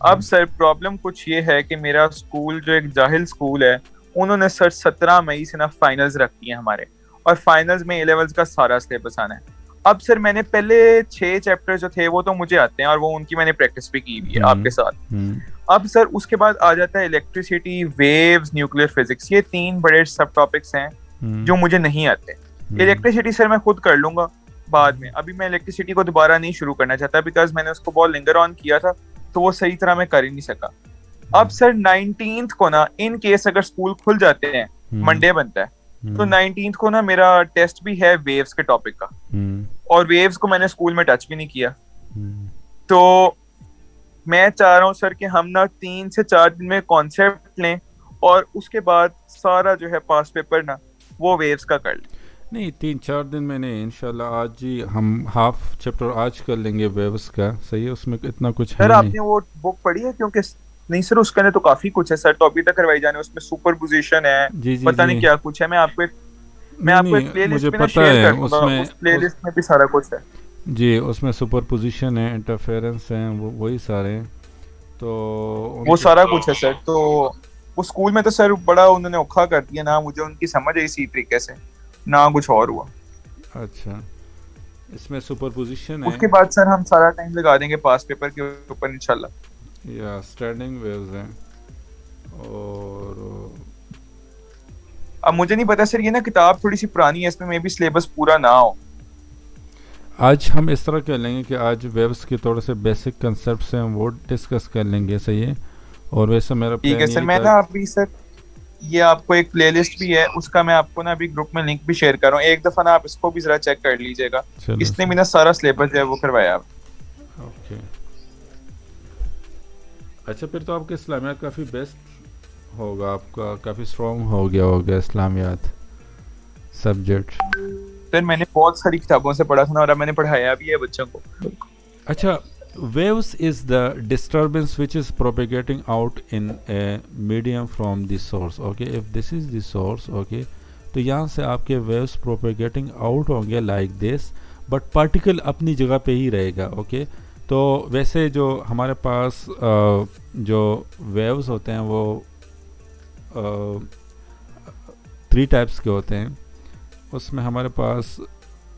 अब sir problem कुछ ये है कि मेरा स्कूल जो एक जाहिल स्कूल है, उन्होंने सर 17 मई से ना फाइनल्स रख दिए हैं हमारे। और फाइनल्स में ए लेवल्स का सारा सिलेबस आना है। अब सर मैंने पहले 6 चैप्टर जो थे वो तो मुझे आते हैं, और वो उनकी मैंने प्रैक्टिस भी की हुई है हम्म। आपके साथ। हम्म। अब सर उसके बाद आ जाता है इलेक्ट्रिसिटी, वेव्स, न्यूक्लियर फिजिक्स। ये 3 बड़े सब टॉपिक्स हैं हम्म। जो मुझे नहीं आते। हम्म। इलेक्ट्रिसिटी सर मैं खुद कर लूंगा बाद में। अभी मैं इलेक्ट्रिसिटी को दोबारा नहीं शुरू करना चाहता, बिकॉज मैंने उसको बहुत लिंगर ऑन किया था, तो वो सही तरह मैं कर ही नहीं सका। अब हम्म। सर 19th को ना, इन केस अगर स्कूल खुल जाते हैं, हम्म। मंडे बनता है, तो हम्म। 19th को ना मेरा टेस्ट भी है वेव्स के टॉपिक का। हम्म। और वेव्स को मैंने स्कूल में टच भी नहीं किया। हम्म। तो मैं चाह रहा हूँ सर कि हम ना 3 से 4 दिन में कॉन्सेप्ट लें, और उसके बाद सारा जो है पास पेपर ना वो वेव्स का कर लें। नहीं, 3-4 दिन में नहीं, इंशाल्लाह आज ही हम हाफ चैप्टर आज कर लेंगे वेव्स का, सही है, उसमें इतना कुछ सर है नहीं। आपने वो बुक पढ़ी है? क्योंकि नहीं सर, उसके अंदर तो काफी कुछ है सर, तो अभी तक करवाई जाने उसमें सुपर पोजिशन है, जी जी पता जी। नहीं क्या कुछ है। मैं नहीं आपको एक नहीं, मुझे प्लेलिस्ट भी ना पता शेयर है कर दूंगा, उसमें उस प्लेलिस्ट में भी सारा कुछ है। जी, उसमें सुपर पोजिशन है, इंटरफेरेंस है, वो वही सारे हैं, तो वो उनको। सारा कुछ है सर। तो वो स्कूल में तो सर बड़ा उन्होंने औखा कर दिया ना, मुझे उनकी समझ आई इसी तरीके से, ना कुछ और हुआ। अच्छा, इसमें सुपर पोजिशन है उसके बाद सर हम सारा टाइम लगा देंगे पास पेपर के ऊपर इंशाल्लाह। या स्टैंडिंग वेव्स हैं, और अब मुझे नहीं पता सर, ये ना किताब थोड़ी सी पुरानी है, इसमें मे भी सिलेबस पूरा ना हो। आज हम इस तरह कर लेंगे कि आज वेव्स के थोड़े से बेसिक कंसेप्ट हैं वो डिस्कस कर लेंगे, सही है। और वैसे मेरा ठीक है प्लान सर। यही मैं था। ना अभी सर, ये आपको एक प्लेलिस्ट भी है, उसका मैं आपको ना अभी ग्रुप में लिंक भी शेयर कर रहा हूँ, एक दफा ना आप इसको भी जरा चेक कर लीजिएगा। चलो इसने सर। भी ना सारा सिलेबस जो है वो करवाया आप। ओके। अच्छा, फिर तो आपके इस्लामियात काफ़ी बेस्ट होगा, आपका काफ़ी स्ट्रॉन्ग हो गया होगा इस्लामियात सब्जेक्ट। सर मैंने बहुत सारी किताबों से पढ़ा था ना, और अब मैंने पढ़ाया भी है बच्चों को। अच्छा, waves is the disturbance which is propagating out in a medium from the source, okay, if this is the source, okay, तो यहाँ से आपके waves propagating out होंगे like this, but particle अपनी जगह पे ही रहेगा, okay। तो वैसे जो हमारे पास जो waves होते हैं वो 3 टाइप्स के होते हैं। उसमें हमारे पास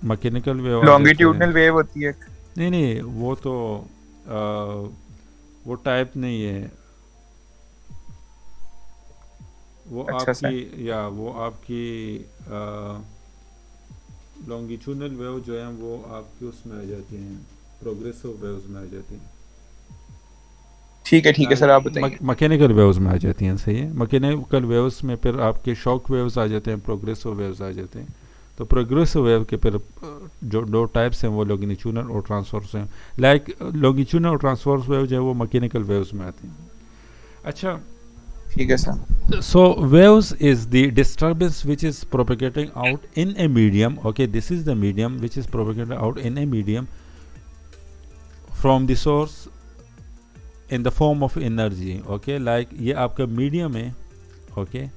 मैकेनिकल वेव आ जाते हैं। लॉन्गिट्यूडनल वेव होती है। नहीं नहीं, वो तो वो टाइप नहीं है, वो अच्छा आपकी, सर। या वो आपकी लॉन्गिट्यूडनल वेव जो है वो आपकी उसमें आ जाती हैं, प्रोग्रेसिव वेव्स में आ जाती हैं। ठीक है सर, आप बताइए। मैकेनिकल वेव्स में आ जाती हैं, सही है। मैकेनिकल वेव्स में फिर आपके शॉक वेव्स आ जाते हैं, प्रोग्रेसिव वेव्स आ जाते हैं। तो प्रोग्रेसिव वेव के फिर जो 2 टाइप्स हैं वो लॉन्गिट्यूडनल और ट्रांसवर्स हैं। लाइक लॉन्गिट्यूडनल और ट्रांसवर्स वेव जो है वो मैकेनिकल वेव्स में आती हैं। अच्छा, ठीक है sir. so waves is the disturbance which is propagating out in a medium, okay, this is the medium which is propagated out in a medium from the source in the form of energy, okay, like ये आपका medium है, okay।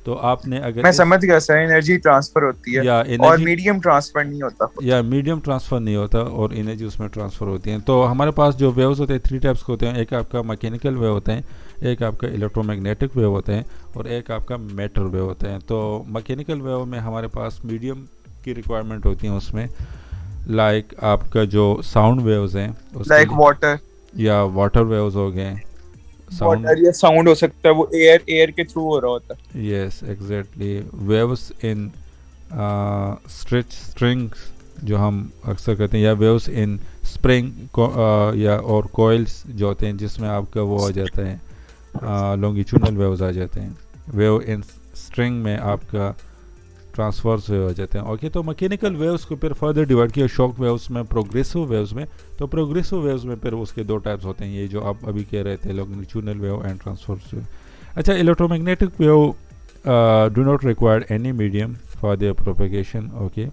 तो आपने अगर मैं इस, समझ गया सर, एनर्जी ट्रांसफर होती है या और एनर्जी, मीडियम ट्रांसफर नहीं होता खुद। या मीडियम ट्रांसफ़र नहीं होता और एनर्जी उसमें ट्रांसफ़र होती है। तो हमारे पास जो वेव्स होते हैं 3 टाइप्स के होते हैं, एक आपका मैकेनिकल वेव होते हैं, एक आपका इलेक्ट्रोमैग्नेटिक वेव होते हैं, और एक आपका मैटर वेव होते हैं। तो मैकेनिकल वेव में हमारे पास मीडियम की रिक्वायरमेंट होती है उसमें, लाइक आपका जो साउंड वेव्स हैं उसके लाइक लिए, वाटर। या वाटर वेव्स हो गए, साउंड। वाटर या साउंड हो सकता है, वो एयर एयर के थ्रू हो रहा होता है। Yes exactly, waves in stretch strings जो हम अक्सर कहते हैं, या वेव्स इन स्प्रिंग, या और कोयल्स जो होते हैं जिसमें आपका वो आ जाता है, लॉन्गिट्यूडनल वेव्स आ जाते हैं। वेव इन स्ट्रिंग में आपका ट्रांसवर्स वेव आ जाते हैं, ओके। तो मैकेनिकल वेव्स को फिर फर्दर डिवाइड किया शॉक वेव्स में, प्रोग्रेसिव वेव्स में। तो प्रोग्रेसिव वेव्स में फिर उसके 2 टाइप्स होते हैं, ये जो आप अभी कह रहे थे, longitudinal wave and transverse wave. अच्छा, electromagnetic wave do not require any medium for their propagation, okay.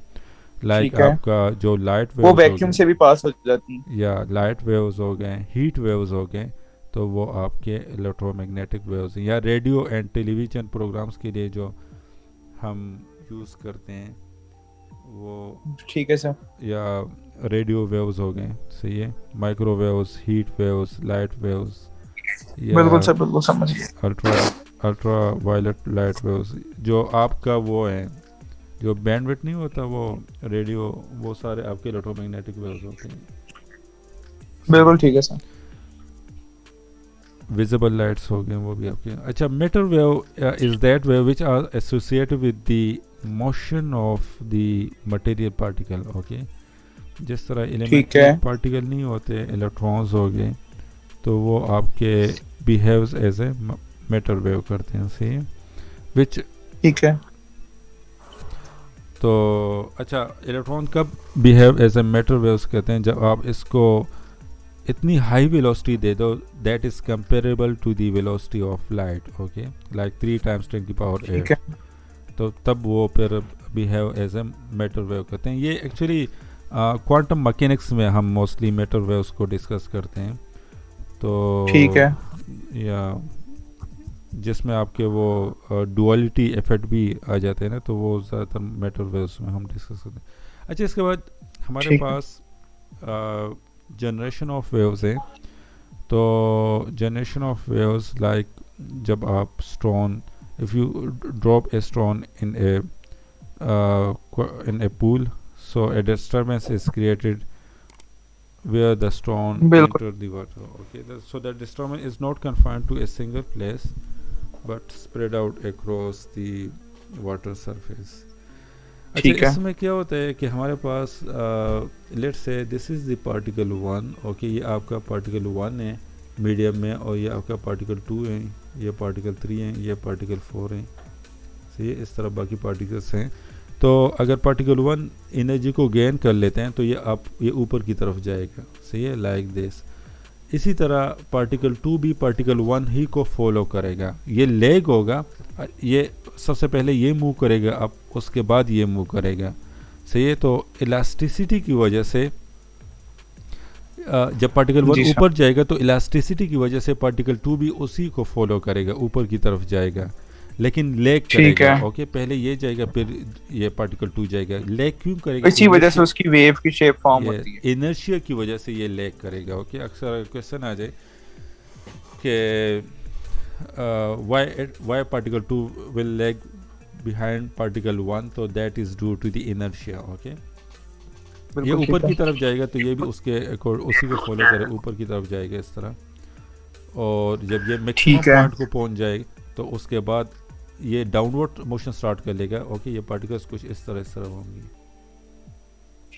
Like ठीक है। आपका जो लाइट वो वेव्स हो वैक्यूम गए, से भी पास हो जाती है। या लाइट वेव्स हो गए, हीट वेव्स हो गए, तो वो आपके इलेक्ट्रोमैग्नेटिक वेव्स हैं। या रेडियो एंड टेलीविज़न प्रोग्राम्स के लिए जो हम यूज़ करते हैं वो, ठीक है सर। या रेडियो वेव्स हो गए, सही है। Microwaves, heat waves, light waves, या बिल्कुल सर, बिल्कुल समझ गए। Ultra ultraviolet light waves, जो आपका वो है, जो बैंडविड्थ नहीं होता वो रेडियो, वो सारे आपके इलेक्ट्रोमैग्नेटिक वेव्स होते हैं। सही बिल्कुल है। ठीक है सर। विजिबल लाइट्स हो गए वो भी आपके। अच्छा, matter wave is that wave which are associated with the motion of the material particle. Okay, जिस तरह ठीक एलिमेंट्री है। पार्टिकल नहीं होते, इलेक्ट्रॉन्स हो गए, तो वो आपके behaves as a matter wave करते हैं। सही है। विच ठीक है। तो अच्छा, इलेक्ट्रॉन कब behave as a matter waves कहते हैं? जब आप इसको इतनी हाई वेलोसिटी दे दो that is comparable to the velocity of light. Okay, like 3 × 10⁸, ठीक है। तो तब वो फिर behave as a matter wave कहते हैं। ये एक्चुअली क्वांटम मैकेनिक्स में हम मोस्टली मैटर वेव्स को डिस्कस करते हैं। ठीक तो है। या जिसमें आपके वो डुअलिटी इफेक्ट भी आ जाते हैं ना, तो वो ज़्यादातर मैटर वेव्स में हम डिस्कस करते हैं। अच्छा, इसके बाद हमारे ठीक है। पास जनरेशन ऑफ वेव्स हैं। तो जनरेशन ऑफ वेव्स लाइक, जब आप stone, if you drop a stone in a pool, so a disturbance is created where the stone बिल्कुल। enter the water. Okay, so that disturbance is not confined to a single place but spread out across the water surface. अच्छा, ठीक है। इसमें क्या होता है कि हमारे पास let's say this is the particle 1। Okay, ये आपका पार्टिकल 1 है मीडियम में, और ये आपका पार्टिकल 2 है, ये पार्टिकल 3 है, ये पार्टिकल 4 है। सही है। इस तरह बाकी पार्टिकल्स हैं। तो अगर पार्टिकल 1 एनर्जी को गेन कर लेते हैं तो ये ऊपर की तरफ जाएगा। सही है, लाइक दिस। इसी तरह पार्टिकल 2 भी पार्टिकल 1 ही को फॉलो करेगा। ये लेग होगा, ये सबसे पहले ये मूव करेगा, अब उसके बाद ये मूव करेगा। सही है। तो इलास्टिसिटी की वजह से जब पार्टिकल 1 जी सर। ऊपर जाएगा तो इलास्टिसिटी की वजह से पार्टिकल 2 भी उसी को फॉलो करेगा, ऊपर की तरफ जाएगा, लेकिन लेग ठीक करेगा। है। ओके, पहले ये जाएगा फिर ये पार्टिकल 2 जाएगा। लेग क्यों करेगा? इसी वजह से उसकी वेव की शेप फॉर्म ये होती है। इनर्शिया की वजह से ये लेग करेगा। ओके, अक्सर क्वेश्चन आ जाए कि why particle 2 will lag behind particle 1, तो that is due to the inertia. Okay, ये बिल्कुल ऊपर ठीक की है। तरफ जाएगा तो ये भी उसी को फॉलो करे, ऊपर की तरफ जाएगा इस तरह। और जब ये मैक्सिमम ठीक है। पॉइंट को पहुंच जाए तो उसके बाद ये डाउनवर्ड मोशन स्टार्ट कर लेगा। ओके, ये पार्टिकल्स कुछ इस तरह होंगी।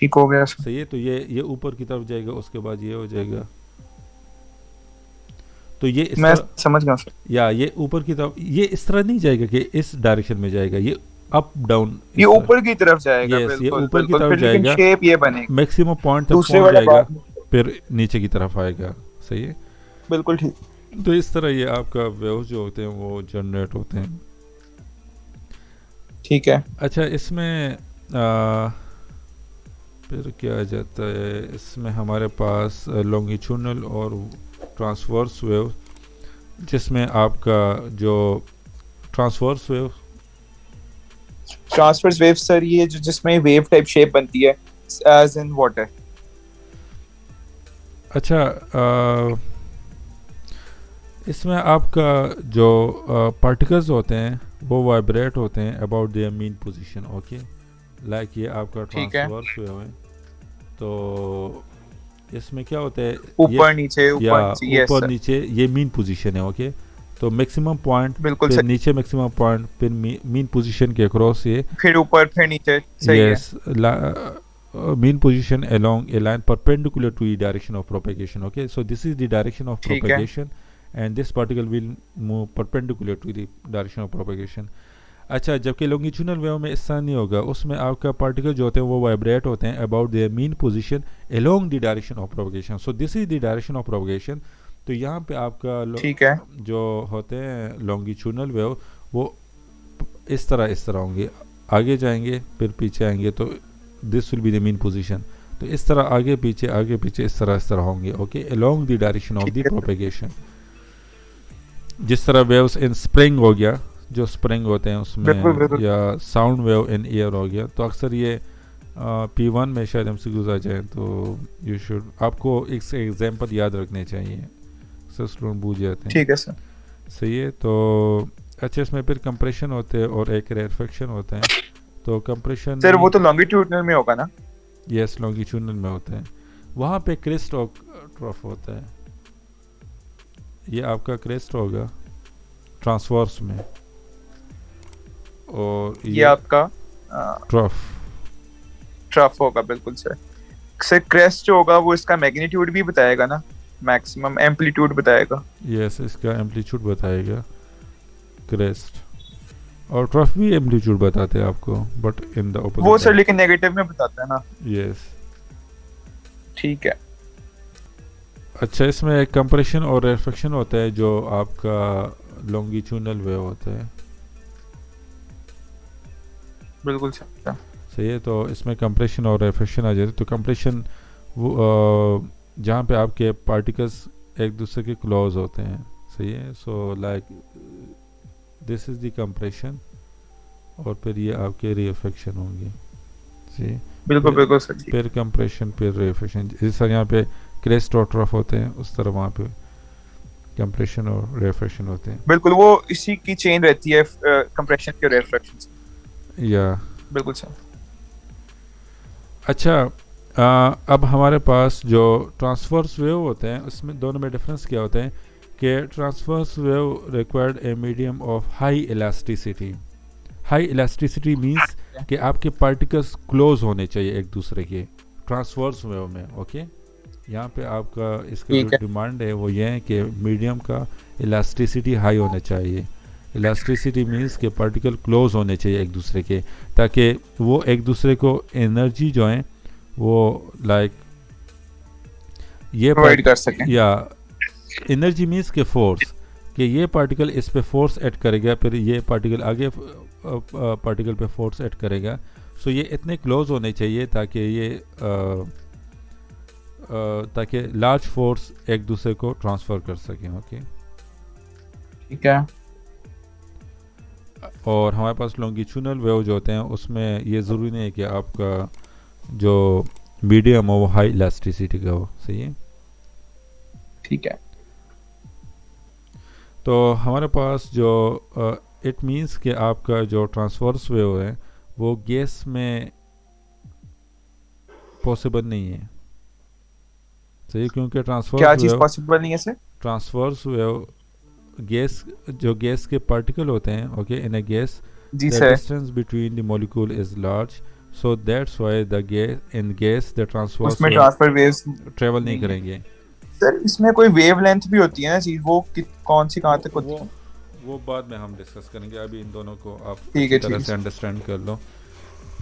ठीक हो गया सर। सही है। तो ये ऊपर की तरफ जाएगा, उसके बाद ये हो जाएगा। तो ये इस मैं तरह, समझ गया सर। या ये ऊपर की तरफ, ये इस तरह नहीं जाएगा कि इस डायरेक्शन में जाएगा, ये अप डाउन ये ऊपर की तरफ जाएगा। यस, ये बिल्कुल ऊपर की बिल्कुल, तरफ फिर लेकिन जाएगा, शेप ये बनेगी मैक्सिमम पॉइंट तक दूसरे पहुंच वाला जाएगा, बाद में। फिर नीचे की तरफ आएगा। सही है। बिल्कुल ठीक। तो इस तरह ये आपका वेव्स जो होते हैं वो जनरेट होते हैं। ठीक है। अच्छा, इसमें फिर क्या आ जाता है, इसमें हमारे पास लॉन्गिट्यूडनल और ट्रांसवर्स वेव, जिसमें आपका जो transverse wave, transverse wave sir, ये जो जिसमें वेव टाइप शेप बनती है एज इन वाटर। अच्छा, इसमें आपका जो पार्टिकल्स होते हैं वो वाइब्रेट होते हैं about their mean position. Okay, like ये आपका ठीक है। ट्रांसवर्स वेव है। तो इसमें क्या होता है, ऊपर नीचे, या ऊपर नीचे, यस ऊपर सर। नीचे ये मीन पोजीशन है। ओके, तो मैक्सिमम पॉइंट, बिल्कुल फिर सही। नीचे मैक्सिमम पॉइंट, फिर मीन पोजीशन के अक्रॉस ये फिर ऊपर, फिर नीचे। सही है। Yes, mean position along a line perpendicular to the direction of propagation. Okay, so this is the direction of ठीक है। propagation and this particle will move perpendicular to the direction of propagation. अच्छा, जबकि longitudinal wave में ऐसा नहीं होगा, उसमें आपका पार्टिकल जो होते हैं वो वाइब्रेट होते हैं about their mean position along the direction of propagation. So this is the direction of propagation. तो यहाँ पे आपका ठीक है। जो होते हैं longitudinal वेव वो इस तरह होंगे, आगे जाएंगे फिर पीछे आएंगे, तो this will be the mean position. तो इस तरह आगे पीछे इस तरह होंगे। Okay, along the direction of the propagation. जिस तरह वेव्स इन स्प्रिंग हो गया, जो स्प्रिंग होते हैं उसमें, बिल्कुल। या साउंड वेव इन एयर हो गया, तो अक्सर ये P1 में शायद हमसे गुजर जाए, तो यू शुड, आपको एक एग्जाम्पल याद रखने चाहिए। अक्सर स्टूडेंट भूल जाते हैं। ठीक है सर। सही है। तो अच्छा, इसमें फिर कंप्रेशन होते हैं और एक रेयरफेक्शन होता है। तो कंप्रेशन सर वो में तो लॉन्गिट्यूडनल में होगा ना? यस, लॉन्गिट्यूडनल में होता है। वहाँ पे क्रेस्ट ट्रफ होता है। ये आपका क्रेस्ट होगा ट्रांसवर्स में, और ये आपका ट्रफ। ट्रफ होगा, बिल्कुल सर। सर क्रेस्ट जो होगा वो इसका मैग्नीट्यूड भी बताएगा ना, मैक्सिमम एम्पलीट्यूड बताएगा? यस, इसका एम्पलीट्यूड बताएगा क्रेस्ट, और ट्रफ भी एम्पलीट्यूड बताते हैं आपको, बट इन द ऑपोजिट। वो सर लेकिन नेगेटिव में बताता है ना? यस। ठीक है। अच्छा, इसमें एक कंप्रेशन और रेफ्लेक्शन होता है जो आपका लॉन्गिट्यूडनल वेव होता है। बिल्कुल सर। सही है। तो इसमें कंप्रेशन और रेफ्लेक्शन आ जाते हैं। तो कंप्रेशन वो जहाँ पे आपके पार्टिकल्स एक दूसरे के क्लोज होते हैं। सही है। So like this is the compression, और फिर ये आपके रिफ्लेक्शन होंगे। जी, बिल्कुल बिल्कुल सर जी। फिर कंप्रेशन, फिर रिफ्लेक्शन। जिस तरह यहाँ पे क्रेस्ट और ट्रफ होते हैं, उस तरह वहाँ पे कंप्रेशन और रिफ्लेक्शन होते हैं। बिल्कुल, वो इसी की चेन रहती है कंप्रेशन के रिफ्लेक्शन से। या बिल्कुल सर। अच्छा, अब हमारे पास जो ट्रांसवर्स वेव होते हैं, उसमें दोनों में डिफरेंस क्या होता है कि transverse wave required a medium of high elasticity. High elasticity means कि आपके पार्टिकल्स क्लोज होने चाहिए एक दूसरे के ट्रांसवर्स वेव में। ओके, यहाँ पे आपका इसका जो डिमांड है वो ये है कि मीडियम का इलास्टिसिटी हाई होना चाहिए। इलास्टिसिटी मींस कि पार्टिकल क्लोज होने चाहिए एक दूसरे के, ताकि वो एक दूसरे को एनर्जी जो है वो लाइक ये प्रोवाइड कर सकें। या एनर्जी मींस के फोर्स, कि ये पार्टिकल इस पे फोर्स ऐड करेगा, फिर ये पार्टिकल आगे पार्टिकल पे फोर्स ऐड करेगा। सो ये इतने क्लोज होने चाहिए ताकि ये ताकि लार्ज फोर्स एक दूसरे को ट्रांसफ़र कर सकें। ओके, ठीक है। और हमारे पास लॉन्गिट्यूडनल वेव जो होते हैं उसमें ये ज़रूरी नहीं है कि आपका जो मीडियम हो वो हाई इलास्टिसिटी का हो। सही है। ठीक है। तो हमारे पास जो इट मीन्स कि आपका जो ट्रांसवर्स वेव है वो गैस में पॉसिबल नहीं है। सही, क्योंकि क्या चीज पॉसिबल नहीं है सर? ट्रांसवर्स वेव गैस, जो गैस के पार्टिकल होते हैं, ओके, इन अ गैस जी द sir. Distance between the molecule is large, so that's why the gas in gas the transverse उसमें ट्रांसफर वेव्स ट्रेवल नहीं करेंगे। सर। इसमें कोई वेवलेंथ भी होती है ना चीज, वो कौन सी कहाँ तक होती है? वो बाद में हम डिस्कस करेंगे। अभी इन दोनों को आप ठीक है, अच्छी तरह ठीक से है। अंडरस्टैंड कर लो।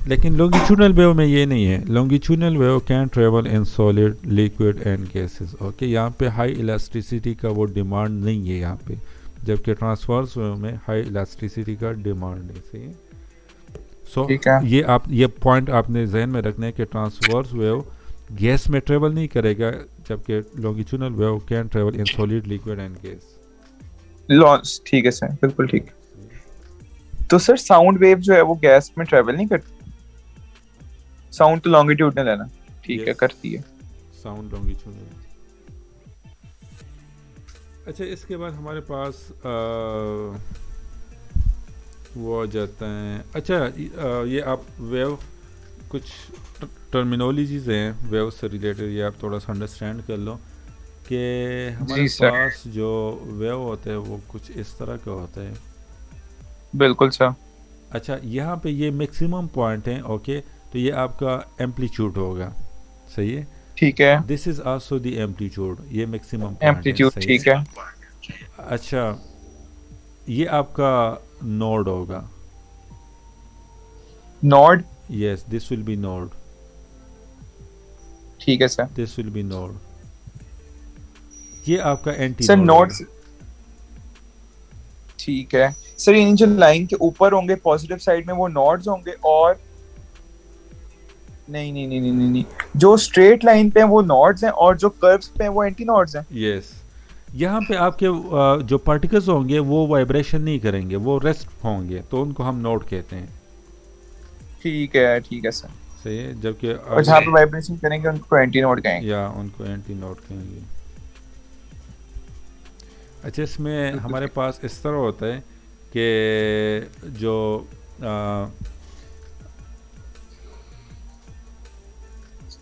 लेकिन लॉन्गिट्यूडनल वेव में ये नहीं है। Longitudinal wave can travel in solid, liquid and gases. Okay, यहाँ पे हाई इलास्टिसिटी का वो डिमांड नहीं है यहाँ पे, जबकि ट्रांसवर्स वेव में हाई इलास्टिसिटी का डिमांड है। सही है। सो ये आप ये पॉइंट आपने जहन में रखना है कि ट्रांसवर्स वेव गैस में ट्रेवल नहीं करेगा, जबकि longitudinal wave can travel in solid, liquid and gas. Launch, ठीक है सर, बिल्कुल ठीक। तो सर साउंड वेव जो है वो गैस में ट्रेवल नहीं करती? साउंड तो लॉन्गिट्यूडनल है ना? ठीक है, करती है। Sound longitudinal. अच्छा, इसके बाद हमारे पास वो आ जाता है। अच्छा, ये आप वेव कुछ टर्मिनोलॉजीज हैं वेव से रिलेटेड, ये आप थोड़ा सा अंडरस्टैंड कर लो कि हमारे पास जो वेव होते हैं वो कुछ इस तरह का होता है। बिल्कुल सर। अच्छा, यहाँ पे ये मैक्सिमम पॉइंट है। ओके, तो ये आपका एम्पलीट्यूड होगा। सही है। ठीक है। This is also the amplitude, ये मैक्सिमम एम्पलीट्यूड, ठीक है। अच्छा, ये आपका नोड होगा। Node? Yes, this will V node. ठीक है sir. This will V node. ये आपका एंटी सर नोड। ठीक है सर। इन जो लाइन के ऊपर होंगे पॉजिटिव साइड में वो नोड्स होंगे, और नहीं नहीं नहीं नहीं नहीं, नहीं। जो स्ट्रेट लाइन पे हैं वो नोड्स हैं, और जो कर्व्स पे हैं वो एंटी नोड्स हैं। यस, यहाँ पे आपके जो पार्टिकल्स होंगे वो वाइब्रेशन नहीं करेंगे, वो रेस्ट होंगे, तो उनको हम नोड कहते हैं। ठीक है सर। सही है। जबकि और जहाँ पे वाइब्रेशन करेंगे उनको एंटी नोड कहेंगे। या उनको एंटी नोड कहेंगे। अच्छा, इसमें बिल्कुल हमारे सही। पास इस तरह होता है कि जो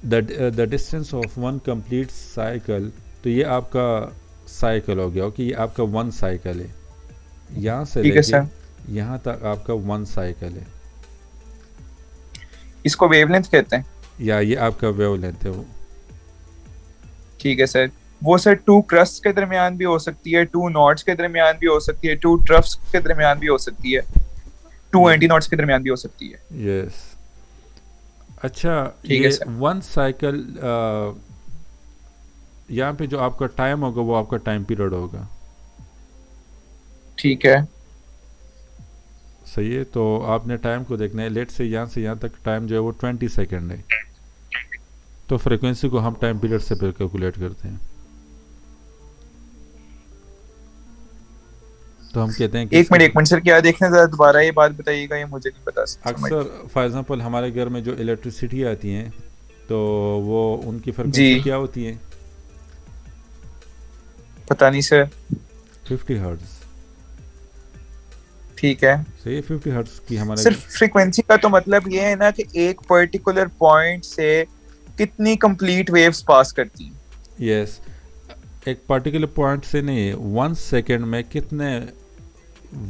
the distance of one complete cycle, तो ये आपका साइकिल हो गया, ओके, ये आपका वन साइकिल है, यहाँ से ठीक है लेके सर। यहाँ तक आपका वन साइकिल है, इसको वेवलेंथ कहते हैं। या ये आपका वेवलेंथ है वो। ठीक है सर। वो सर टू क्रस्ट के दरमियान भी हो सकती है, टू नॉट्स के दरमियान भी हो सकती है, टू ट्रफ्स के दरमियान भी हो सकती है, टू ये एंटी नॉट्स के दरमियान भी हो सकती है। यस। अच्छा, ठीक है ये सर। वन साइकिल, यहाँ पे जो आपका टाइम होगा वो आपका टाइम पीरियड होगा, ठीक है। सही है। तो आपने टाइम को देखना है, लेट से यहाँ तक टाइम जो है वो 20 सेकेंड है, तो फ्रीक्वेंसी को हम टाइम पीरियड से फिर कैलकुलेट करते हैं। तो हम कहते हैं कि एक इसकी मिनट एक मिनट सर, क्या देखना जरा दोबारा ये बात बताइएगा, ये मुझे नहीं पता समझ। अक्सर फॉर एग्जांपल हमारे घर में जो इलेक्ट्रिसिटी आती है, तो वो उनकी जी। फ्रीक्वेंसी क्या होती है? पता नहीं सर। 50 हर्ट्ज। ठीक है। सही है, 50 हर्ट्ज की हमारे सिर्फ फ्रीक्वेंसी का तो मतलब ये है ना कि एक पर्टिकुलर पॉइंट से कितनी कंप्लीट वेव्स पास करती हैं। यस, एक पर्टिकुलर पॉइंट से नहीं, 1 सेकेंड में कितने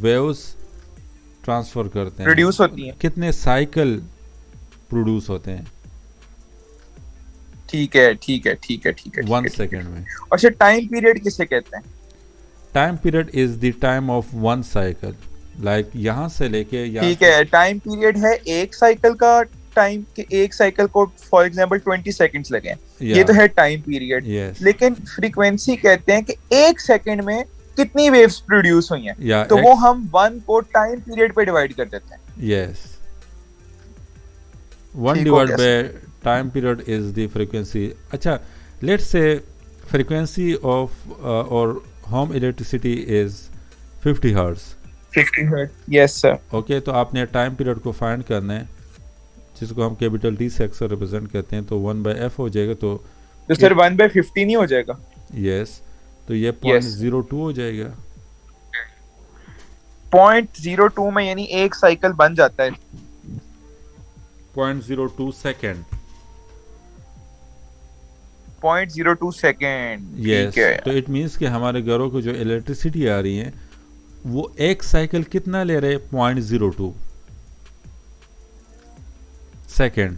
वेव्स ट्रांसफर करते प्रोड्यूस हैं, होती हैं। कितने साइकिल प्रोड्यूस होते हैं ठीक है ठीक है ठीक है ठीक है ठीक वन है ठीक है। सेकेंड में। और सर टाइम पीरियड किसे कहते हैं? Time period is the time of one cycle, like यहाँ से लेके यहाँ ठीक है, टाइम पीरियड है एक साइकिल का टाइम, कि एक साइकिल को फॉर एग्जांपल 20 सेकंड्स लगे हैं, ये या तो है टाइम पीरियड। यस, लेकिन फ्रीक्वेंसी कहते हैं कि एक सेकंड में कितनी वेव्स प्रोड्यूस हुई हैं, या तो वो एक्स, हम वन को टाइम पीरियड पे डिवाइड कर देते हैं। यस, वन ठीक हो डिवाइड गया sir. By time period is the frequency. अच्छा, लेट्स से फ्रीक्वेंसी ऑफ और home electricity is 50 hertz, 50 hertz, yes sir. Okay. तो आपने टाइम पीरियड को फाइंड करना है, जिसको हम कैपिटल डी से अक्सर रिप्रेजेंट करते हैं, तो 1/f हो जाएगा, तो तो सर 1/50 नहीं हो जाएगा? यस, तो ये यस। 0.02 हो जाएगा। 0.02 में यानी एक साइकिल बन जाता है। 0.02 सेकेंड। 0.02 सेकेंड, ठीक यस, है। तो इट मीन्स कि हमारे घरों को जो इलेक्ट्रिसिटी आ रही है वो एक साइकिल कितना ले रहे हैं? 0.02 सेकेंड,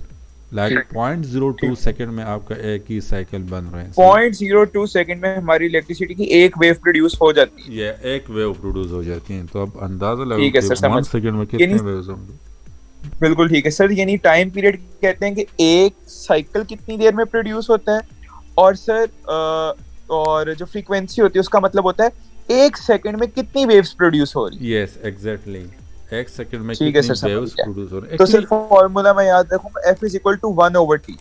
लाइक ठीक 0.02 ठीक। सेकेंड में आपका एक ही साइकिल बन रहे हैं। 0.02 सेकंड में हमारी इलेक्ट्रिसिटी की एक वेव प्रोड्यूस हो जाती है। ये एक वेव प्रोड्यूस हो जाती है, तो अब अंदाजा लगाओ ठीक है कि सर, वन समझ। सेकेंड में यानी कितने वेव्स होंगे। बिल्कुल ठीक है सर, यानी टाइम पीरियड कहते हैं कि एक साइकिल कितनी देर में प्रोड्यूस होता है, और सर और जो फ्रीक्वेंसी होती है उसका मतलब होता है एक सेकंड में कितनी वेव्स प्रोड्यूस हो रही है। यस, एग्जैक्टली, एक सेकेंड में ठीक है कितनी सर, समझ वेव्स गया। प्रोड्यूस हो रही है तो सर एक्चुअली। फॉर्मूला मैं याद रखूंगा, F is equal to 1/T।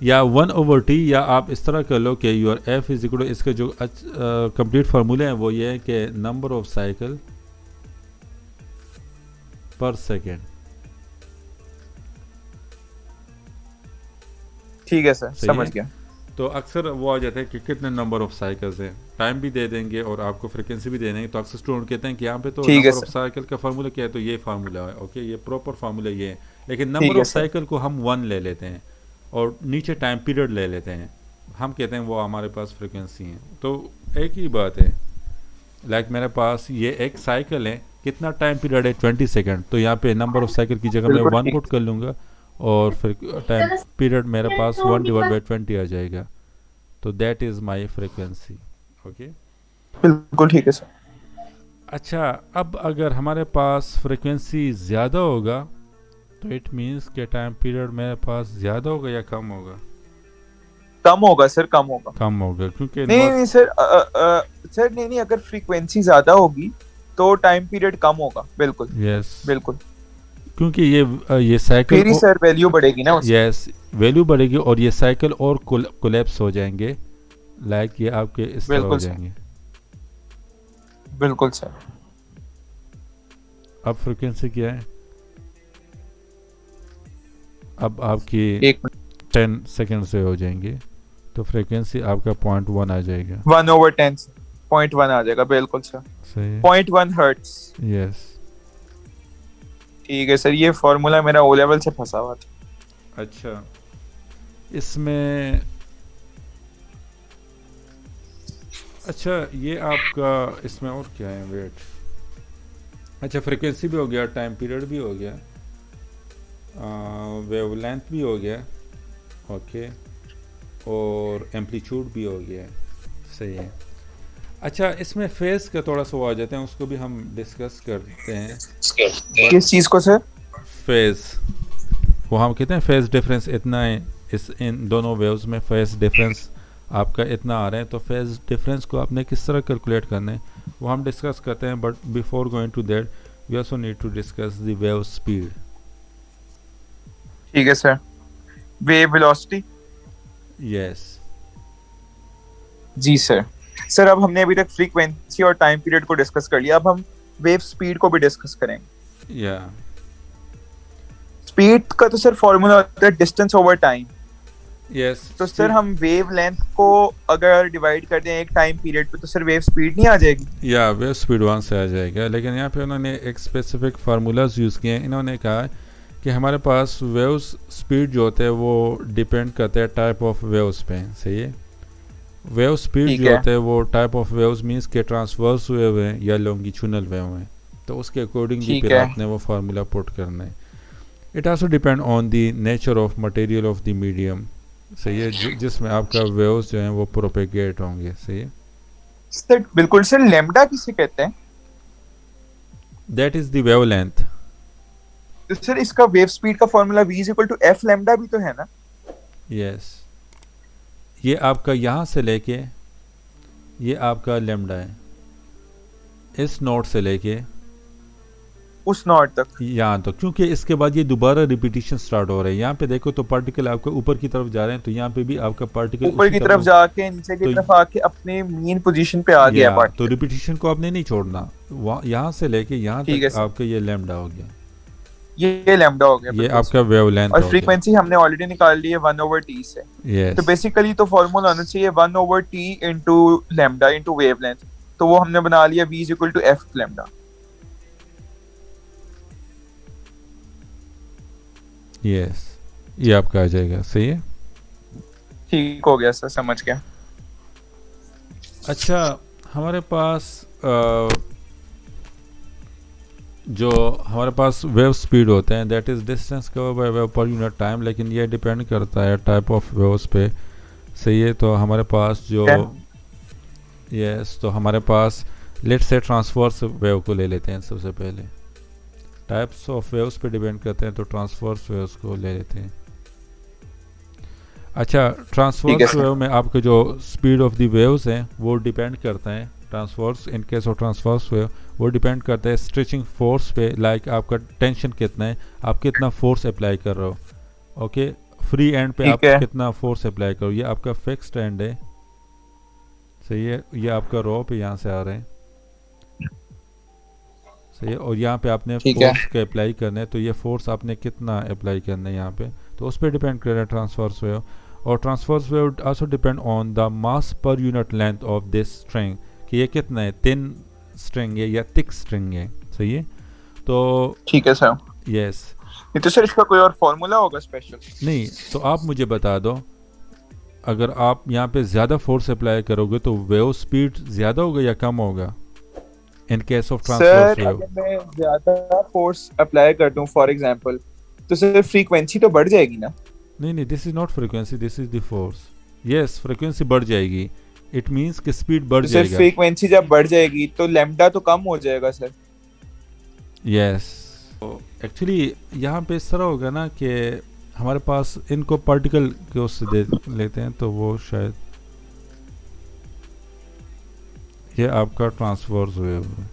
या 1/T, या आप इस तरह कर लो कि योर एफ इज इक्वल, इसके जो कंप्लीट फार्मूले हैं वो ये है कि नंबर ऑफ साइकिल पर सेकेंड। ठीक है सर, सही समझ है। गया। तो अक्सर वो आ जाता है कि कितने नंबर ऑफ साइकिल्स हैं, टाइम भी दे देंगे और आपको फ्रिक्वेंसी भी दे देंगे, तो अक्सर स्टूडेंट कहते हैं कि यहाँ पे तो ठीक है नंबर ऑफ सर। साइकिल का फार्मूला क्या है, तो ये फार्मूला है, ओके, ये प्रॉपर फार्मूला ये है, लेकिन ठीक नंबर है ऑफ सर। साइकिल को हम 1 ले लेते हैं और नीचे टाइम पीरियड ले लेते हैं, हम कहते हैं वो हमारे पास फ्रिक्वेंसी है। तो एक ही बात है, लाइक मेरे पास ये एक साइकिल है, कितना टाइम पीरियड है? 20 सेकेंड, तो यहाँ पे नंबर ऑफ साइकिल की जगह मैं बिल्कुल 1 ठीक। पुट कर लूँगा और फिर टाइम पीरियड मेरे पास 1/20 आ जाएगा, तो that is my frequency, okay. बिल्कुल ठीक है सर। अच्छा, अब अगर हमारे पास फ्रिक्वेंसी ज़्यादा होगा तो इट मीन्स कि टाइम पीरियड मेरे पास ज़्यादा होगा या कम होगा? कम होगा सर, कम होगा। कम होगा, क्योंकि नहीं नहीं सर, सर नहीं नहीं, अगर फ्रीक्वेंसी ज्यादा होगी तो टाइम पीरियड कम होगा, बिल्कुल यस, बिल्कुल। क्योंकि ये साइकिल फिर ही सर वैल्यू बढ़ेगी ना उसकी। यस, वैल्यू बढ़ेगी और ये साइकिल और कोलैप्स हो जाएंगे, लाइक ये आपके इस तरह हो बिल्कुल सर। जाएंगे। बिल्कुल सर। अब फ्रिक्वेंसी क्या है? अब आपकी एक मिनट। 10 सेकेंड से हो जाएंगे, तो फ्रिक्वेंसी आपका 0.1 आ जाएगा। 1/10, 0.1 आ जाएगा, बिल्कुल सर। सही है। 0.1 हर्ट्स। यस। ठीक है सर, ये फॉर्मूला मेरा ओ लेवल से फंसा हुआ था। अच्छा, इसमें अच्छा ये आपका इसमें और क्या है, वेट। अच्छा, फ्रिक्वेंसी भी हो गया, टाइम पीरियड भी हो गया, वेवलेंथ भी हो गया, ओके, और एम्पलीट्यूड भी हो गया। सही है। अच्छा, इसमें फेज का थोड़ा सा वो आ जाते हैं, उसको भी हम डिस्कस करते हैं। बट किस चीज को सर? फेज, वो हम कहते हैं फेज डिफरेंस इतना है, इस इन दोनों वेव्स में फेज डिफरेंस आपका इतना आ रहा है, तो फेज डिफरेंस को आपने किस तरह कैलकुलेट करना है वो हम डिस्कस करते हैं। But before going to that we also need to discuss the wave speed. ठीक है सर। Wave velocity. यस। जी सर। सर अब हमने अभी तक फ्रीक्वेंसी और टाइम पीरियड को डिस्कस कर लिया, अब हम वेव स्पीड को भी डिस्कस करेंगे। या स्पीड का तो सर फॉर्मूला होता है डिस्टेंस ओवर टाइम। यस। तो सर हम वेव लेंथ को अगर डिवाइड कर दें एक टाइम पीरियड पे, तो सर वेव स्पीड नहीं आ जाएगी? या वेव स्पीड वन से आ जाएगा, लेकिन यहाँ पे उन्होंने एक स्पेसिफिक फार्मूलाज यूज़ किए हैं। इन्होंने कहा कि हमारे पास वेव्स स्पीड जो होते हैं वो डिपेंड करते हैं टाइप ऑफ वेव्स पे। सही है। वेव स्पीड ठीक जो है। होते हैं वो टाइप ऑफ वेव्स मीन्स के ट्रांसवर्स वेव हैं या लॉन्गिट्यूडनल वेव हैं, तो उसके अकॉर्डिंगली ठीक फिर है। आपने वो फार्मूला पुट करना है। It also depend on the nature of material of the medium. सही है, जिसमें आपका वेव्स जो हैं वो प्रोपेगेट होंगे। सही है। सर बिल्कुल सर, लेमडा किसे कहते हैं? That is the wavelength. तो सर इसका वेव स्पीड का formula v is equal to F lambda भी तो है ना? यस। ये आपका यहाँ से लेके ये आपका लेमडा है, इस नोट से लेके उस नॉट तक। यहाँ तक, क्योंकि इसके बाद ये दोबारा रिपीटिशन स्टार्ट हो रहा है। यहाँ पे देखो तो पार्टिकल आपके ऊपर की तरफ जा रहे हैं, तो यहाँ पे भी आपका पार्टिकल ऊपर उसी की तरफ जाके नीचे की तो तरफ आके अपने मेन पोजीशन पे आ गया या तो पार्टिकल। रिपीटिशन को आपने नहीं छोड़ना, यहाँ से लेके यहाँ ठीक है तक सर, आपका ये लैम्डा हो गया, ये लेमडा हो गया ये बिल्कुल आपका सर। वेवलेंथ और हो गया। फ्रीक्वेंसी हमने ऑलरेडी निकाल ली है 1/t से। तो यस। बेसिकली तो फॉर्मूला होना चाहिए 1/t into lambda into wavelength. तो वो हमने बना लिया v is equal to F lambda. Yes, ये आपका आ जाएगा। सही है। ठीक हो गया सर, समझ गया। अच्छा, हमारे पास जो हमारे पास वेव स्पीड होते हैं that is distance cover by wave per unit time, लेकिन ये डिपेंड करता है टाइप ऑफ वेव्स पे। सही है। तो हमारे पास जो यस तो हमारे पास लेट्स से ट्रांसवर्स वेव को ले लेते हैं सबसे पहले। टाइप्स ऑफ वेव्स पे डिपेंड करते हैं, तो ट्रांसवर्स वेव्स को ले लेते हैं। अच्छा, ट्रांसवर्स वेव में आपके जो स्पीड ऑफ द वेव्स हैं वो डिपेंड करता है, transverse in case of transverse wave वो डिपेंड करता है स्ट्रेचिंग फोर्स पे, लाइक आपका टेंशन कितना है, आप कितना फोर्स अप्लाई कर रहे हो। ओके, फ्री एंड पे आप कितना फोर्स अप्लाई करो, ये आपका फिक्स्ड एंड है। सही है। ये आपका रोप यहाँ से आ रहे हैं। सही है। और यहाँ पे आपने फोर्स के अप्लाई करना है, तो ये फोर्स आपने कितना अप्लाई करना है यहाँ पे, तो उस पर डिपेंड कर रहा है ट्रांसवर्स वेव। और transverse wave also depend on the mass per unit length of this string, कि ये कितना है, थिन स्ट्रिंग है या थिक स्ट्रिंग है। सही है। तो ठीक है सर। यस। तो सर इसका कोई और फॉर्मूला होगा स्पेशल? नहीं, तो आप मुझे बता दो, अगर आप यहाँ पे ज़्यादा फोर्स अप्लाई करोगे तो वेव स्पीड ज़्यादा होगा या कम होगा in case of transverse wave? अगर मैं ज़्यादा फोर्स अप्लाई कर दूं फॉर एग्जांपल, तो सर फ्रीक्वेंसी तो बढ़ जाएगी ना? नहीं, this is not frequency, this is the force. Yes, frequency बढ़ जाएगी, इट मींस कि स्पीड बढ़ जाएगा। सर फ्रीक्वेंसी जब बढ़ जाएगी तो लैम्डा तो कम हो जाएगा सर। यस। तो एक्चुअली यहाँ पे इस तरह होगा ना कि हमारे पास इनको पार्टिकल के उससे दे लेते हैं, तो वो शायद ये आपका ट्रांसवर्स वेव है।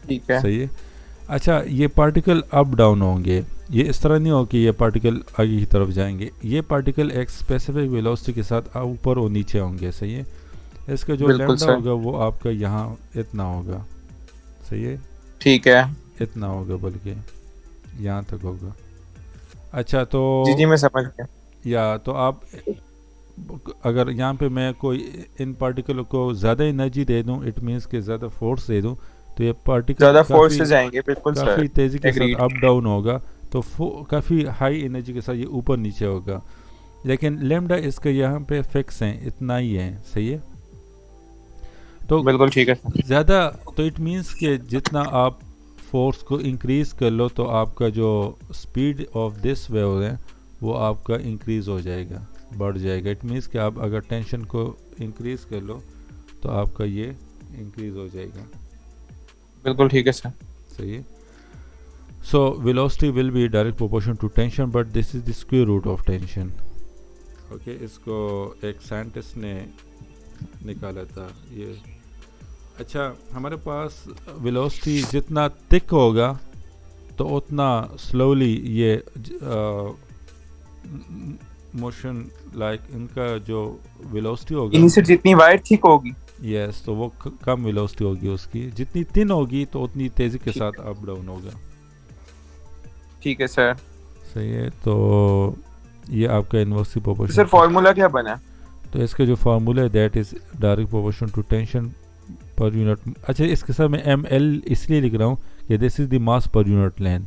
ठीक है। सही है। अच्छा, ये पार्टिकल अप डाउन होंगे, ये इस तरह नहीं हो कि ये पार्टिकल आगे की तरफ जाएंगे, ये पार्टिकल एक स्पेसिफिक वेलोसिटी के साथ ऊपर और नीचे होंगे। सही है। इसका जो लैम्डा होगा वो आपका यहाँ इतना होगा। सही है। ठीक है। इतना होगा, बल्कि यहाँ तक होगा। अच्छा, तो जी मैं समझ गया। या तो आप अगर यहाँ पे मैं कोई इन पार्टिकल को ज़्यादा एनर्जी दे दूँ, इट मीन्स कि ज़्यादा फोर्स दे दूँ, तो ये पार्टिकल ज्यादा फोर्स काफ़ी से जाएंगे, बिल्कुल सर। काफ़ी तेज़ी के साथ एग्रीड। अप डाउन होगा, तो काफ़ी हाई एनर्जी के साथ ये ऊपर नीचे होगा। लेकिन लेमडा इसका यहाँ पे फिक्स है, इतना ही है, सही है। तो बिल्कुल ठीक है सर। ज़्यादा, तो इट मीन्स कि जितना आप फोर्स को इंक्रीज़ कर लो तो आपका जो स्पीड ऑफ दिस वेव है वो आपका इंक्रीज़ हो जाएगा, बढ़ जाएगा। इट मीन्स कि आप अगर टेंशन को इंक्रीज़ कर लो तो आपका ये इंक्रीज़ हो जाएगा। बिल्कुल ठीक है सर। सही है। So velocity will be direct proportion to tension, but this is the square root of tension. Okay, इसको एक साइंटिस्ट ने निकाला था ये। अच्छा, हमारे पास वेलोसिटी जितना थिक होगा तो उतना स्लोली ये मोशन लाइक इनका जो वेलोसिटी होगा, इनसे जितनी वायर ठीक होगी। यस, तो वो कम वेलोसिटी होगी उसकी। जितनी थिन होगी तो उतनी तेज़ी के ठीक। साथ अप डाउन होगा। ठीक है सर। सही है। तो ये आपका इन्वर्सली तो प्रोपोर्शन। सर फॉर्मूला क्या बना है? तो इसका जो फार्मूला है that is direct proportion to tension per unit. अच्छा, इसके साथ मैं एम एल इसलिए लिख रहा हूँ कि this is the mass per unit length.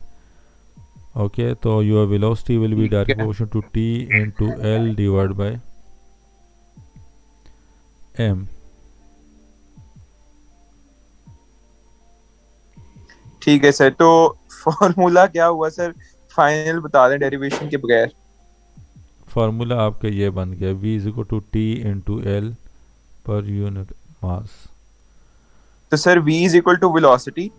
Okay, तो योर वेलोसिटी विल बी ठीक डायरेक्ट है। Proportion to T into L divide by M. ठीक है सर, तो फॉर्मूला क्या हुआ सर? फाइनल बता दें डेरिवेशन के बगैर। फार्मूला आपका ये बन गया, v is equal to T into L per unit mass. तो sir v is equal to velocity,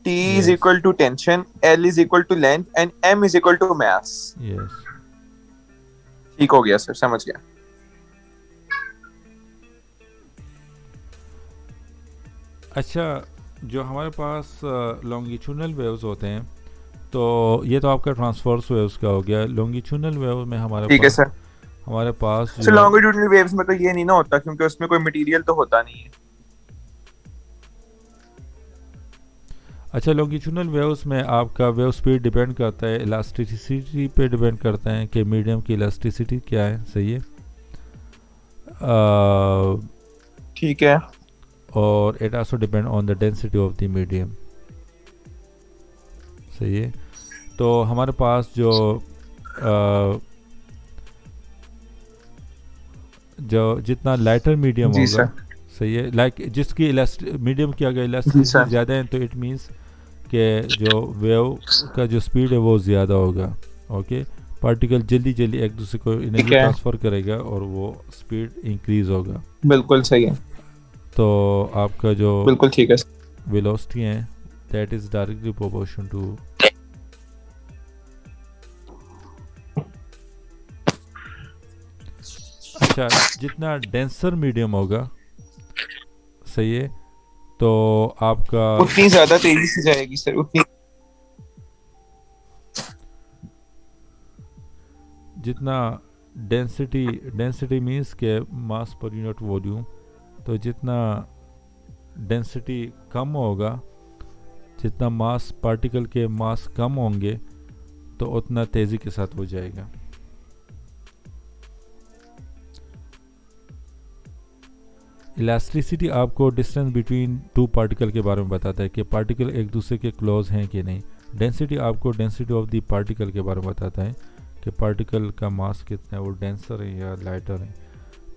t is yes, equal to tension, l is equal to length and m is equal to mass. Yes. ठीक हो गया sir, समझ गया। अच्छा, जो हमारे पास longitudinal waves होते हैं, तो ये तो आपका ट्रांसवर्स वेव्स का हो गया। लॉन्गिट्यूडनल वेव में ठीक है सर। हमारे पास सर जो, लॉन्गिट्यूडनल वेव्स में तो ये नहीं ना होता, क्योंकि उसमें कोई मटेरियल तो होता नहीं है। अच्छा, लॉन्गिट्यूडनल वेव्स में आपका वेव स्पीड डिपेंड करता है, इलास्टिसिटी पे डिपेंड करता है कि मीडियम की इलास्टिसिटी क्या है, सही है। ठीक है। और it also depend on the density of the medium, सही है। तो हमारे पास अ, जो जितना लाइटर मीडियम जी होगा, सर। सही है, लाइक जिसकी मीडियम की अगर जी इलास्टिसिटी सर। ज़्यादा है तो इट मीन्स कि जो वेव का जो स्पीड है वो ज़्यादा होगा। ओके, पार्टिकल जल्दी जल्दी एक दूसरे को ठीक एनर्जी है। ट्रांसफ़र करेगा और वो स्पीड इंक्रीज़ होगा। बिल्कुल सही है। तो आपका जो बिल्कुल ठीक है। वेलोसिटी है that is directly proportion to, अच्छा, जितना डेंसर मीडियम होगा, सही है, तो आपका उतनी ज्यादा तेजी से जाएगी सर, उतनी। जितना डेंसिटी, डेंसिटी मीन्स के मास पर यूनिट वॉल्यूम, तो जितना डेंसिटी कम होगा, जितना मास पार्टिकल के मास कम होंगे तो उतना तेज़ी के साथ हो जाएगा। इलास्टिसिटी आपको डिस्टेंस बिटवीन टू पार्टिकल के बारे में बताता है कि पार्टिकल एक दूसरे के क्लोज हैं कि नहीं। डेंसिटी आपको डेंसिटी ऑफ द पार्टिकल के बारे में बताता है कि पार्टिकल का मास कितना है, वो डेंसर है या लाइटर है।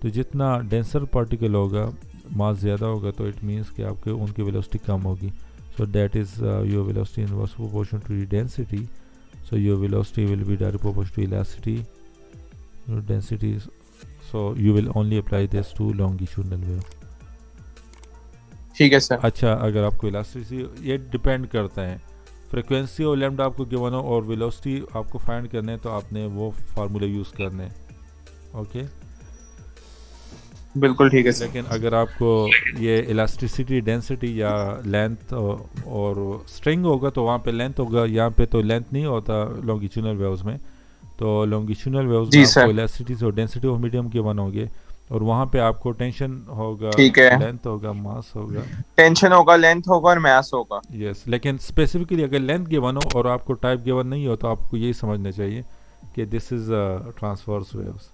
तो जितना डेंसर पार्टिकल होगा, मास ज़्यादा होगा, तो इट मीन्स कि आपके उनकी वेलोसिटी कम होगी। So that is your velocity inverse proportion to the density. So your velocity will be direct proportion to elasticity, your density. So you will only apply this to longitudinal wave. ठीक है sir. अच्छा, अगर आपको elasticity, ये depend करता है, frequency और lambda आपको गिवन हो और वेलोसिटी आपको फाइंड करने है, तो आपने वो फार्मूले यूज़ करने हैं। ओके, बिल्कुल ठीक है सर। लेकिन अगर आपको ये इलास्टिसिटी, डेंसिटी या लेंथ और स्ट्रिंग होगा तो वहाँ पे लेंथ होगा, यहाँ पे तो लेंथ नहीं होता लॉन्गिट्यूडनल वेव्स में। तो लॉन्गिट्यूडनल वेव्स में जी आपको सर। इलास्टिसिटी और डेंसिटी ऑफ मीडियम के वन होंगे, और वहाँ पे आपको टेंशन होगा, ठीक है। लेंथ होगा, मास होगा। टेंशन होगा, लेंथ होगा और मास होगा। यस, लेकिन स्पेसिफिकली अगर लेंथ गिवन हो और आपको टाइप गिवन नहीं हो तो आपको यही समझना चाहिए कि दिस इज़ ट्रांसवर्स वेव्स।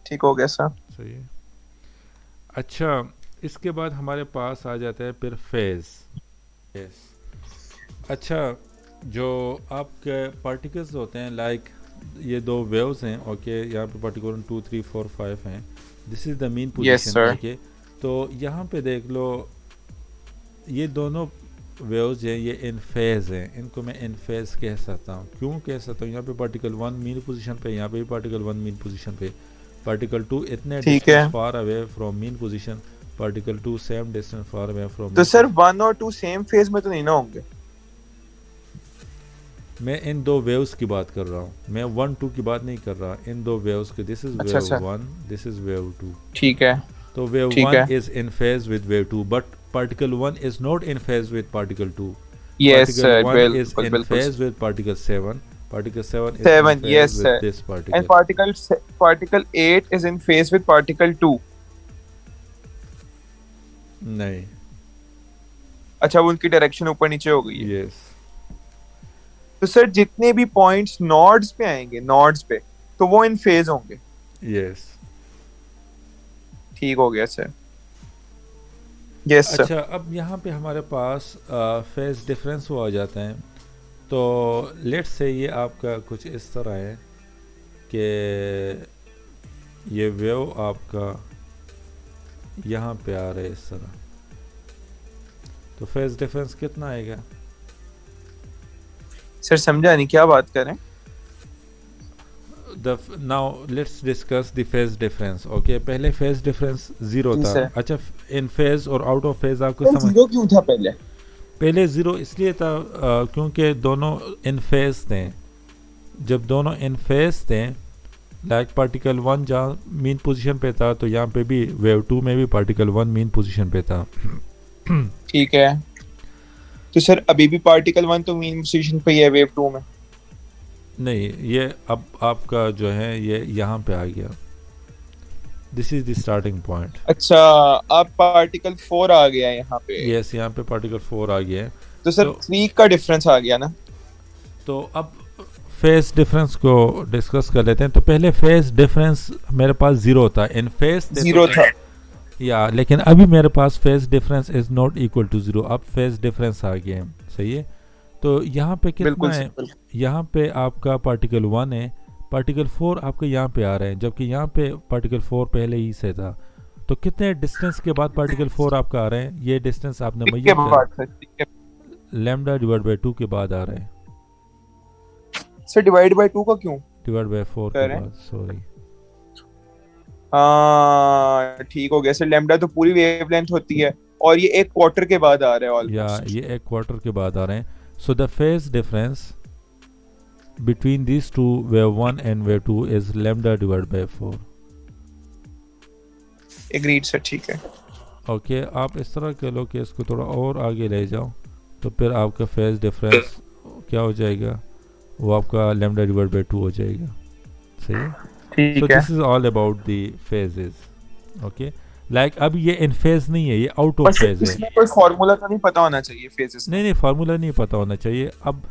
ठीक हो गया सर। सही है। अच्छा, इसके बाद हमारे पास आ जाता है फिर फेज। यस। अच्छा, जो आपके पार्टिकल्स होते हैं लाइक ये दो वेव्स हैं, ओके, यहाँ पे पार्टिकल 2 3 4 5 हैं। This is the main yes position, sir. Okay. तो यहाँ पे देख लो, ये दोनों वेव्स हैं, ये इन फेज हैं, इनको मैं इन फेज कह सकता हूँ। क्यों कह सकता हूँ? यहाँ पे पार्टिकल 1 मीन पोजीशन पे, यहाँ पे भी पार्टिकल 1 मीन पोजीशन पे, पार्टिकल 2 इतने ठीक है। Distance far away from mean position, particle 2 same distance far away from तो मीन सर पोजीशन। 1 और 2 सेम फेज में तो नहीं ना होंगे? मैं इन दो वेव्स की बात कर रहा हूँ, मैं 1 2 की बात नहीं कर रहा, इन दो वेव्स की। दिस इज अच्छा wave sir. 1, this is wave 2। ठीक है। तो वेव ठीक 1 है। Is in phase with wave 2, but particle 1 is not in phase with particle 2। Yes Particle sir, 1 is बिल्कुल in बिल्कुल। phase with particle 7. Particle 7 is in 7, phase yes with sir. this and particle. Particle 8 is in phase with particle 2। नहीं। अच्छा, वो उनकी direction ऊपर नीचे हो गई है। Yes. तो सर जितने भी पॉइंट्स नॉड्स पे आएंगे, नॉड्स पे, तो वो इन फेज होंगे। Yes. ठीक हो गया सर। Yes sir. अच्छा, अब यहाँ पे हमारे पास फेज डिफरेंस वो आ जाता है। तो लेट्स से ये आपका कुछ इस तरह है कि ये वेव आपका यहाँ पे आ रहा है इस तरह, तो फेज डिफरेंस कितना आएगा? सर समझा नहीं, क्या बात कर रहे हैं? Now let's discuss the phase difference, okay। पहले phase difference जीरो जी था। सर। अच्छा, इन फेज और आउट ऑफ फेज आपको सर समझ, जीरो क्यों था पहले? पहले जीरो इसलिए था क्योंकि दोनों इन फेज थे। जब दोनों इन फेज थे, लाइक पार्टिकल 1 जहाँ मीन पोजीशन पे था, तो यहाँ पे भी वेव 2 में भी पार्टिकल 1 मीन पोजीशन पे था। ठीक है। तो सर अभी भी पार्टिकल 1 तो मीन पोजीशन पे ही है वेव 2 में। नहीं, ये अब आपका जो है ये यहाँ पे आ गया। This is the starting point. अच्छा, अब पार्टिकल 4 आ गया है यहाँ पे। यस, यहाँ पे पार्टिकल 4 आ गया है। तो सर 3 का डिफरेंस आ गया ना? तो अब फेज डिफरेंस को डिस्कस कर लेते हैं। तो पहले फेज डिफरेंस मेरे पास जीरो था, इन फेज जीरो था। या, लेकिन अभी मेरे पास phase difference is not equal to zero. अब फेज डिफरेंस आ गया है, सही है। तो यहाँ पे कितना बिल्कुल है? सर। यहाँ पे आपका पार्टिकल 1 है, पार्टिकल 4 आपका यहाँ पे आ रहा है, जबकि यहाँ पे पार्टिकल 4 पहले ही से था। तो कितने डिस्टेंस के बाद पार्टिकल 4 आपका आ रहे हैं? ये डिस्टेंस आपने ठीक मैयर है बात सर, ठीक है। लैम्डा डिवाइड बाई 2 के बाद आ रहे हैं, सर डिवाइड बाय 2 का क्यों डिवाइड बाई 4 के कर रहे हैं? बाद, सॉरी। हाँ ठीक हो गया सर। लैम्डा तो पूरी वेवलेंथ होती है, और ये एक क्वार्टर के बाद आ रहा है या ऑलमोस्ट। ये एक क्वार्टर के बाद आ रहे हैं। So the phase difference between these two, wave 1 and wave 2, is lambda divided by 4. Agreed sir, ठीक है। ओके, आप इस तरह कह लो कि इसको थोड़ा और आगे ले जाओ, तो फिर आपका फेज डिफरेंस क्या हो जाएगा? वो आपका lambda divided by 2 हो जाएगा, सही है। ठीक सो है। This is all about the phases, okay. Like अब ये इन फेज नहीं है, ये आउट ऑफ बस फेज है। इसमें कोई फार्मूला तो नहीं पता होना चाहिए फेजेस का? नहीं नहीं, फार्मूला नहीं पता होना चाहिए अब।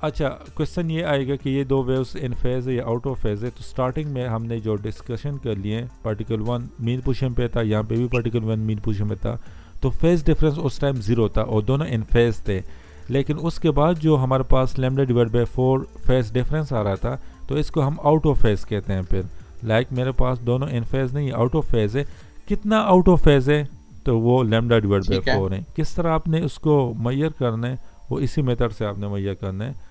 अच्छा, क्वेश्चन ये आएगा कि ये दो वेव्स इन फेज है या आउट ऑफ फेज है। तो स्टार्टिंग में हमने जो डिस्कशन कर लिए, पार्टिकल 1 मीन पोजीशन पे था, यहाँ पे भी पार्टिकल 1 मीन पोजीशन पे था, तो फेज डिफरेंस उस टाइम जीरो था और दोनों इन फेज थे। लेकिन उसके बाद जो हमारे पास lambda divide by 4 phase difference आ रहा था, तो इसको हम आउट ऑफ फेज कहते हैं। फिर लाइक मेरे पास दोनों इन फेज नहीं, आउट ऑफ फेज है। कितना आउट ऑफ फेज है? तो वो लैम्डा डिवाइड बाई 4 है। किस तरह आपने उसको मैयर करना है? वो इसी मेथड से आपने मैयर करना है।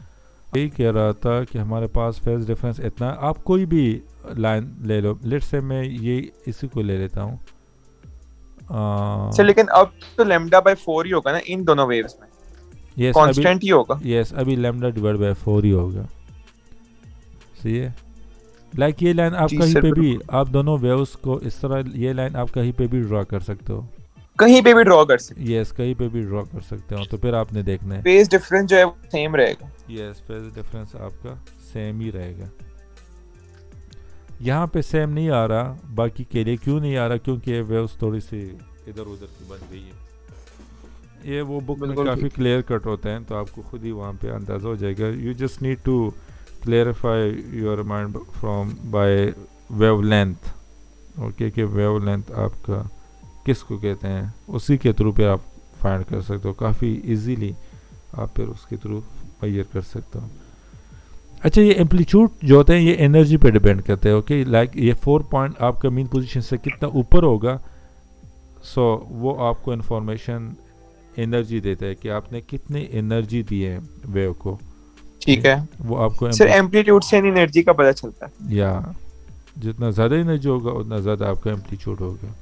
यही कह रहा था कि हमारे पास फेज डिफरेंस इतना है। आप कोई भी लाइन ले लो, लेट्स से मैं ये इसी को ले लेता हूँ। सर लेकिन अब तो लैम्डा बाय 4 ही होगा ना इन दोनों वेव्स में? यस, कांस्टेंट ही होगा। यस, अभी लैम्डा डिवाइड बाय 4 ही होगा, सही है। लाइक ये लाइन आप कहीं पे भी, आप दोनों वेव्स को इस तरह, ये लाइन आप कहीं पे भी ड्रॉ कर सकते हो, कहीं पे भी ड्रॉ कर सकते। यस, कहीं पे भी ड्रॉ कर सकते हो। तो फिर आपने देखना है फेज डिफरेंस जो है वो सेम रहेगा। यस, फेज डिफरेंस आपका सेम ही रहेगा। यहाँ पे सेम नहीं आ रहा, बाकी के लिए क्यों नहीं आ रहा? क्योंकि ये वेव्स थोड़ी सी इधर उधर की बन गई है। ये वो बुक में काफ़ी क्लियर कट होते हैं, तो आपको खुद ही वहाँ पे अंदाज़ा हो जाएगा। You just need to clarify your mind from by wavelength, okay, कि वेवलेंथ आपका किसको कहते हैं, उसी के थ्रू पे आप फाइंड कर सकते हो, काफ़ी इजीली आप फिर उसके थ्रू मेजर कर सकते हो। अच्छा, ये एम्पलीट्यूड जो होते हैं ये एनर्जी पे डिपेंड करते हैं। ओके, लाइक ये 4 पॉइंट आपका मीन पोजीशन से कितना ऊपर होगा, सो वो आपको इन्फॉर्मेशन एनर्जी देता है कि आपने कितनी एनर्जी दी है वेव को। ठीक है वो आपको सर, एम्पलीट्यूड से एनर्जी का पता चलता है। या जितना ज़्यादा एनर्जी होगा उतना ज़्यादा आपका एम्पलीट्यूड होगा।